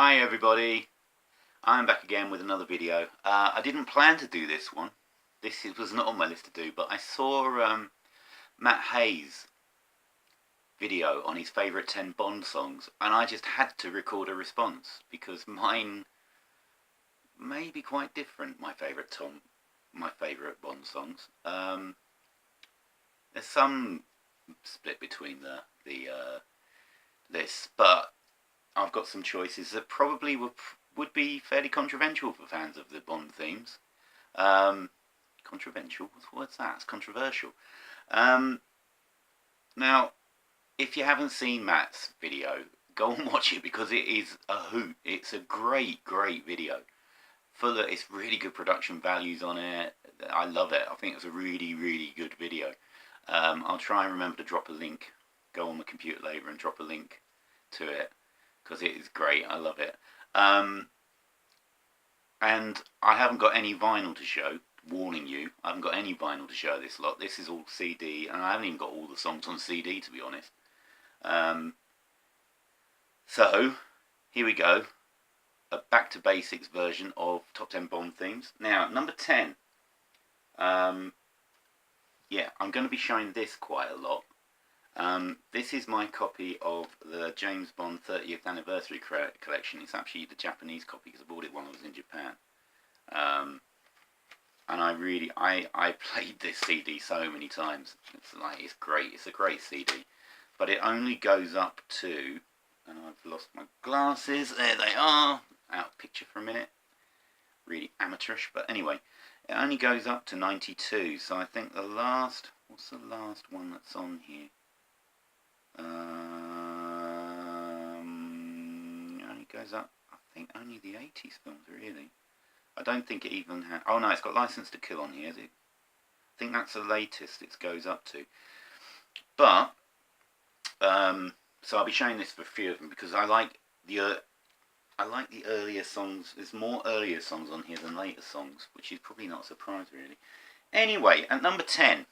Hi everybody, I'm back again with another video. I didn't plan to do this one. Was not on my list to do, but I saw Matt Hayes' video on his favourite 10 Bond songs, and I just had to record a response because mine may be quite different. My favourite Bond songs. There's some split between the lists, but I've got some choices that probably would be fairly controversial for fans of the Bond themes. Controversial? What's that? It's controversial. Now, if you haven't seen Matt's video, go and watch it because it is a hoot. It's a great video. It's really good production values on it. I love it. I think it's a really good video. I'll try and remember to drop a link. Go on the computer later and drop a link to it because it is great. I love it. And I haven't got any vinyl to show. Warning you, I haven't got any vinyl to show this lot. This is all CD, and I haven't even got all the songs on CD, to be honest. So, here we go. A back to basics version of Top 10 Bond themes. Now, number 10. Yeah, I'm going to be showing this quite a lot. This is my copy of the James Bond 30th Anniversary collection. It's actually the Japanese copy because I bought it when I was in Japan. And I played this CD so many times. It's great. It's a great CD. But it only goes up to, and I've lost my glasses. There they are. Out of picture for a minute. Really amateurish. But anyway, it only goes up to 92. So I think what's the last one that's on here? Only goes up, I think, only the 80s films, really. I don't think it even had... Oh, no, it's got License to Kill on here. I think that's the latest it goes up to. But, so I'll be showing this for a few of them because I like the earlier songs. There's more earlier songs on here than later songs, which is probably not a surprise, really. Anyway, at number 10,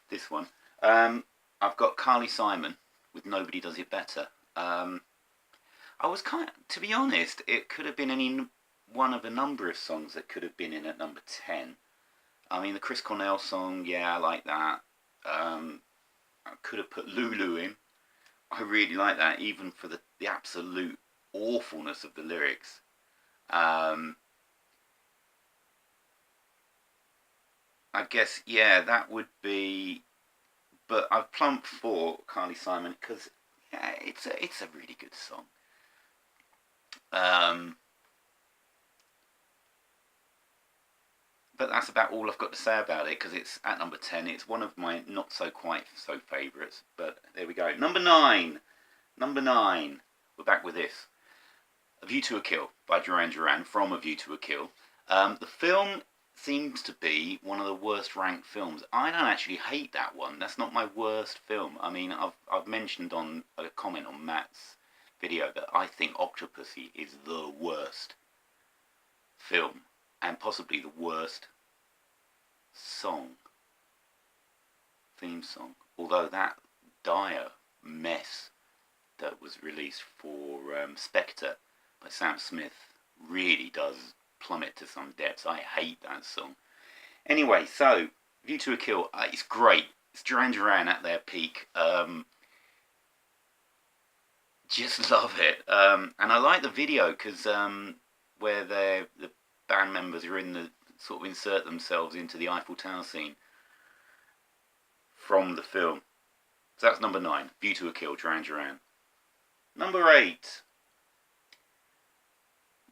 this one. I've got Carly Simon with Nobody Does It Better. I was to be honest, it could have been any one of a number of songs that could have been in at number 10. I mean, the Chris Cornell song, yeah, I like that. I could have put Lulu in. I really like that, even for the absolute awfulness of the lyrics. I guess, yeah, that would be... But I've plumped for Carly Simon because yeah, it's a really good song. But that's about all I've got to say about it because it's at number 10. It's one of my not so quite so favourites. But there we go. Number 9. Number 9. We're back with this. A View to a Kill by Duran Duran from A View to a Kill. The film seems to be one of the worst ranked films. I don't actually hate that one. That's not my worst film. I mean, I've mentioned on a comment on Matt's video that I think Octopussy is the worst film and possibly the worst theme song. Although that dire mess that was released for Spectre by Sam Smith really does plummet to some depths. I hate that song. Anyway, so View to a Kill, it's great. It's Duran Duran at their peak. Just love it. And I like the video because where the band members are in the sort of insert themselves into the Eiffel Tower scene from the film. So that's number 9, View to a Kill, Duran Duran. Number 8,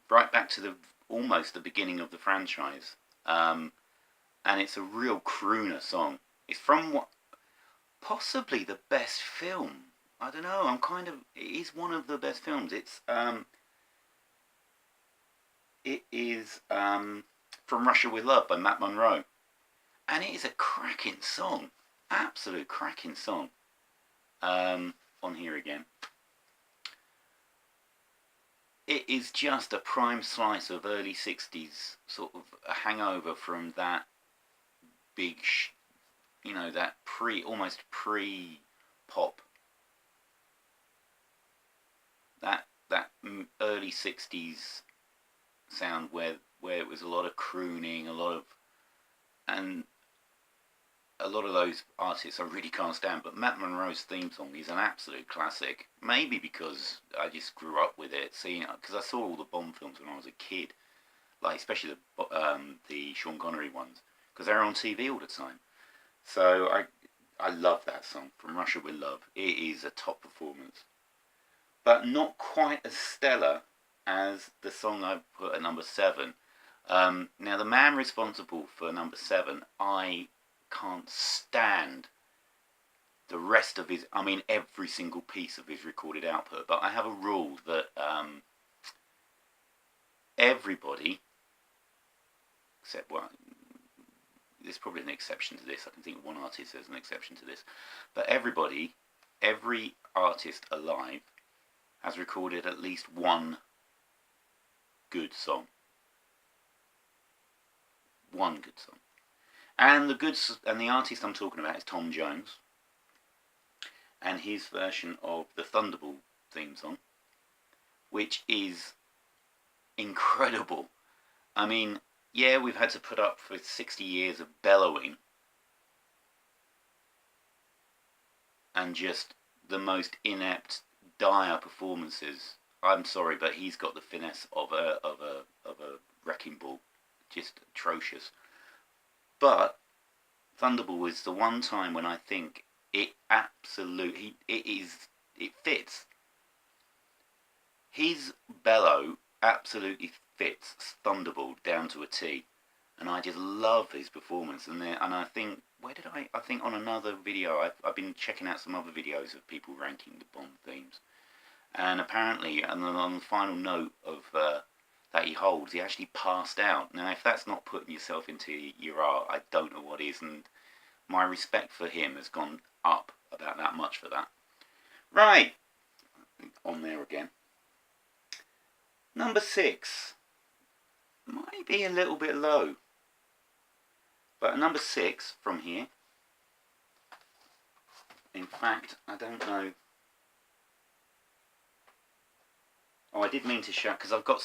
right back to almost the beginning of the franchise, and it's a real crooner song. It's from possibly the best film. I don't know. It is one of the best films. It is From Russia with Love by Matt Monro, and it is a cracking song, absolute cracking song. On here again. It is just a prime slice of early 60s, sort of a hangover from that big, that almost pre-pop. early 60s sound where it was a lot of crooning, and a lot of those artists I really can't stand, but Matt Monro's theme song is an absolute classic. Maybe because I just grew up with it, seeing it, because I saw all the Bond films when I was a kid, like especially the Sean Connery ones, because they're on TV all the time. So I love that song, From Russia with Love. It is a top performance, but not quite as stellar as the song I put at number 7. Now the man responsible for number 7, I can't stand the rest of his, I mean every single piece of his recorded output, but I have a rule that everybody, except, well, there's probably an exception to this, I can think of one artist as an exception to this, but every artist alive has recorded at least one good song. One good song. And the artist I'm talking about is Tom Jones, and his version of the Thunderball theme song, which is incredible. I mean, yeah, we've had to put up for 60 years of bellowing and just the most inept, dire performances. I'm sorry, but he's got the finesse of a wrecking ball, just atrocious. But Thunderball is the one time when I think it fits. His bellow absolutely fits Thunderball down to a T, and I just love his performance. And I think, I think on another video, I've been checking out some other videos of people ranking the Bond themes, and apparently, and on the final note of that he holds, he actually passed out. Now, if that's not putting yourself into your art, I don't know what is, and my respect for him has gone up about that much for that. Right, on there again. Number 6 might be a little bit low, but number 6 from here, in fact, I don't know. Oh, I did mean to show, because I've got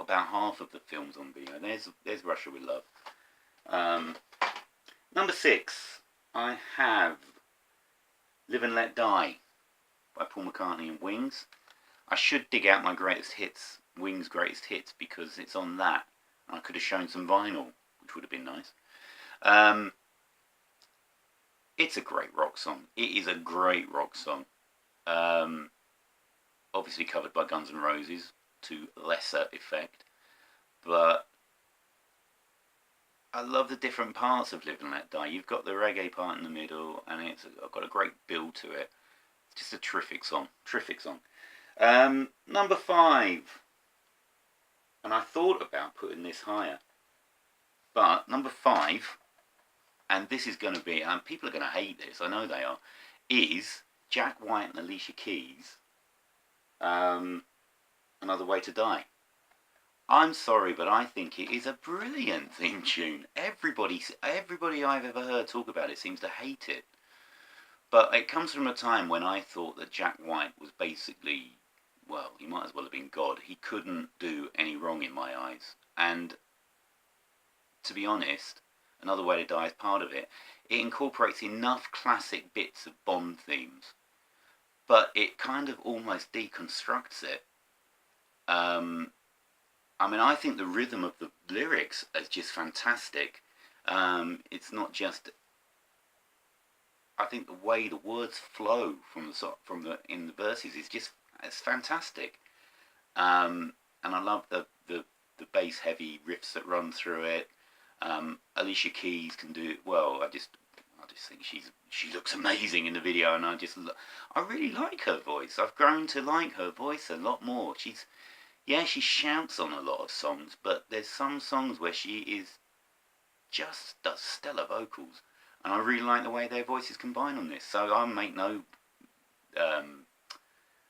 about half of the films on video. There's Russia with Love. Number 6, I have Live and Let Die by Paul McCartney and Wings. I should dig out my greatest hits, Wings' greatest hits, because it's on that. I could have shown some vinyl, which would have been nice. It's a great rock song. It is a great rock song. Obviously covered by Guns N' Roses to lesser effect, but I love the different parts of Live and Let Die. You've got the reggae part in the middle, and it's got a great build to it. It's just a terrific song. Terrific song. Number 5, and I thought about putting this higher, but number 5, and this is going to be, and people are going to hate this, I know they are, is Jack White and Alicia Keys, Another Way to Die. I'm sorry, but I think it is a brilliant theme tune. Everybody I've ever heard talk about it seems to hate it. But it comes from a time when I thought that Jack White was basically, well, he might as well have been God. He couldn't do any wrong in my eyes. And to be honest, Another Way to Die is part of it. It incorporates enough classic bits of Bond themes, but it kind of almost deconstructs it. I mean, I think the rhythm of the lyrics is just fantastic. It's not just, I think the way the words flow in the verses is just, it's fantastic. And I love the bass heavy riffs that run through it. Alicia Keys can do it well. I just think she looks amazing in the video, and I really like her voice. I've grown to like her voice a lot more. She shouts on a lot of songs, but there's some songs where she just does stellar vocals, and I really like the way their voices combine on this. So I make no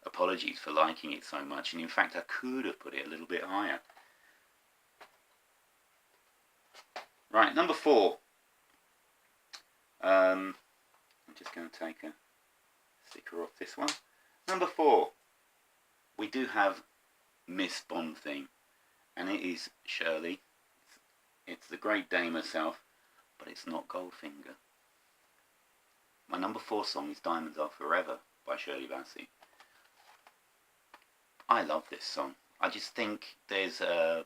apologies for liking it so much, and in fact I could have put it a little bit higher. Right, number 4. I'm just going to take a sticker off this one. Number 4, we do have missed Bond theme, and it is Shirley. It's the Great Dame herself, but it's not Goldfinger. My number 4 song is Diamonds Are Forever by Shirley Bassey. I love this song. I just think it's an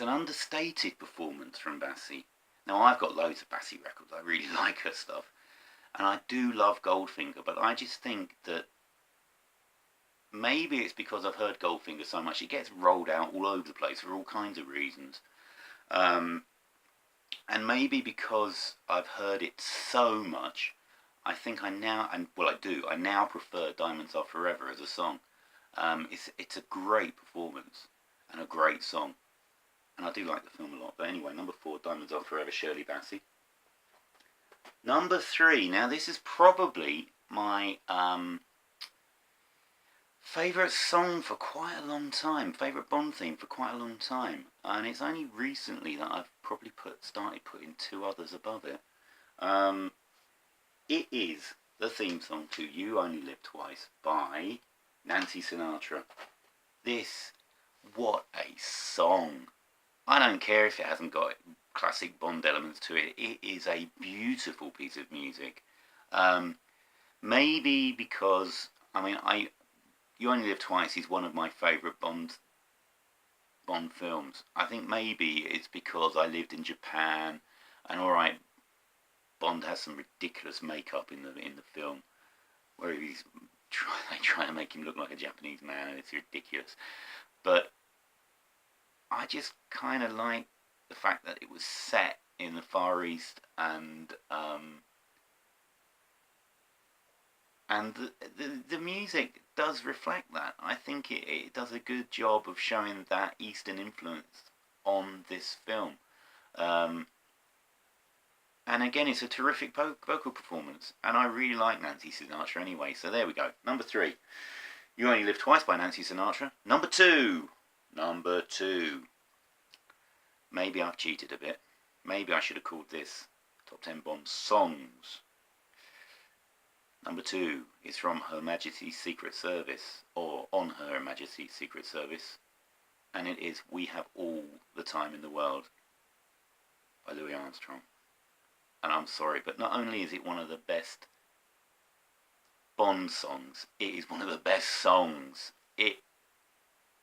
understated performance from Bassey. Now, I've got loads of Bassey records. I really like her stuff. And I do love Goldfinger, but I just think that maybe it's because I've heard Goldfinger so much, it gets rolled out all over the place for all kinds of reasons. And maybe because I've heard it so much, I think I now prefer Diamonds Are Forever as a song. It's a great performance and a great song. And I do like the film a lot. But anyway, number 4, Diamonds Are Forever, Shirley Bassey. Number 3, now this is probably my favourite song for quite a long time, favourite Bond theme for quite a long time, and it's only recently that I've probably started putting 2 others above it. It is the theme song to You Only Live Twice by Nancy Sinatra. What a song! I don't care if it hasn't got classic Bond elements to it. It is a beautiful piece of music. Maybe because, You Only Live Twice is one of my favourite Bond films. I think maybe it's because I lived in Japan, and alright, Bond has some ridiculous makeup in the film, where they try to make him look like a Japanese man, and it's ridiculous. But I just kind of like the fact that it was set in the Far East, and the music does reflect that. I think it does a good job of showing that Eastern influence on this film. And again, it's a terrific vocal performance. And I really like Nancy Sinatra anyway. So there we go. Number 3, You Only Live Twice by Nancy Sinatra. Number 2. Maybe I've cheated a bit. Maybe I should have called this Top 10 Bond Songs. Number 2 is from Her Majesty's Secret Service, or On Her Majesty's Secret Service, and it is We Have All the Time in the World by Louis Armstrong. And I'm sorry, but not only is it one of the best Bond songs, it is one of the best songs. It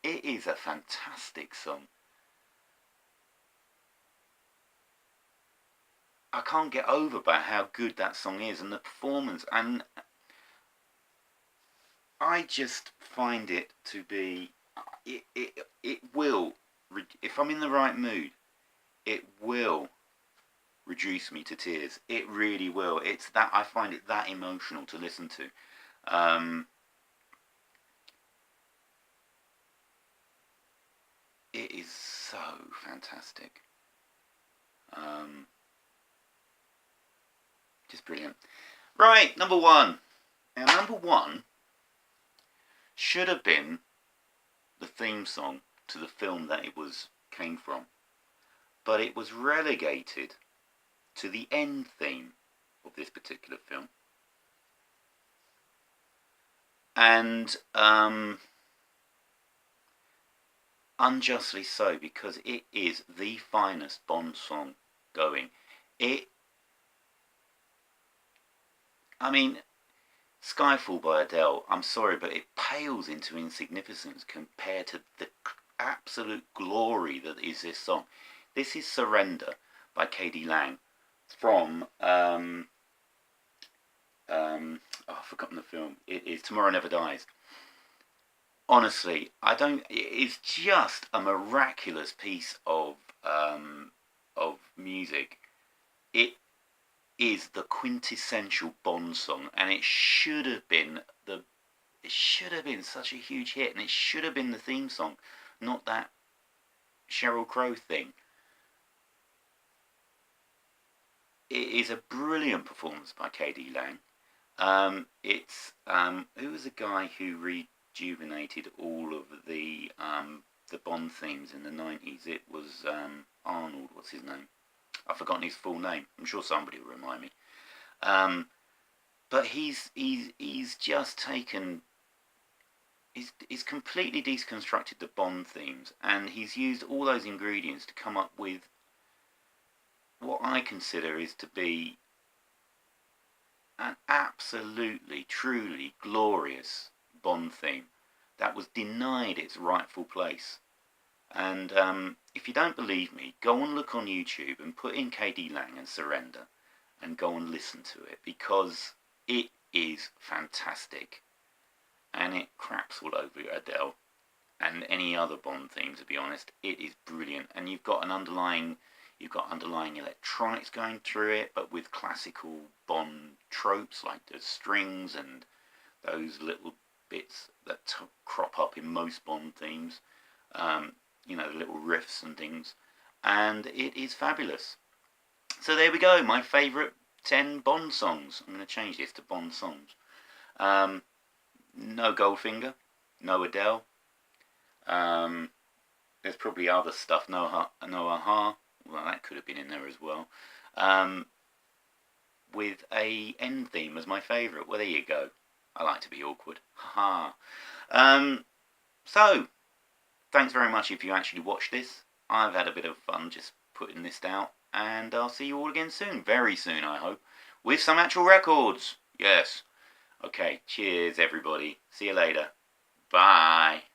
is a fantastic song. I can't get over about how good that song is, and the performance, and I just find it to be, it will, if I'm in the right mood, it will reduce me to tears. It really will. I find it that emotional to listen to. It is so fantastic. Just brilliant. Right, number 1. Now, number 1 should have been the theme song to the film that it came from, but it was relegated to the end theme of this particular film, and unjustly so, because it is the finest Bond song going. Skyfall by Adele, I'm sorry, but it pales into insignificance compared to the absolute glory that is this song. This is Surrender by K.D. Lang from, I've forgotten the film. It is Tomorrow Never Dies. Honestly, it's just a miraculous piece of music. It is the quintessential Bond song, and it should have been such a huge hit, and it should have been the theme song, not that Sheryl Crow thing. It is a brilliant performance by K.D. Lang. Who was the guy who rejuvenated all of the Bond themes in the 90s? It was Arnold. What's his name? I've forgotten his full name. I'm sure somebody will remind me. But he's just taken he's completely deconstructed the Bond themes, and he's used all those ingredients to come up with what I consider is to be an absolutely, truly glorious Bond theme that was denied its rightful place. And if you don't believe me, go and look on YouTube and put in KD Lang and Surrender and go and listen to it, because it is fantastic. And it craps all over Adele and any other Bond theme, to be honest. It is brilliant. And you've got underlying electronics going through it, but with classical Bond tropes like the strings and those little bits that crop up in most Bond themes. The little riffs and things. And it is fabulous. So there we go, my favourite 10 Bond songs. I'm going to change this to Bond songs. No Goldfinger, no Adele. There's probably other stuff. No Aha. Well, that could have been in there as well. With a end theme as my favourite. Well, there you go. I like to be awkward. Haha. So, thanks very much if you actually watched this. I've had a bit of fun just putting this out. And I'll see you all again soon. Very soon, I hope. With some actual records. Yes. Okay, cheers everybody. See you later. Bye.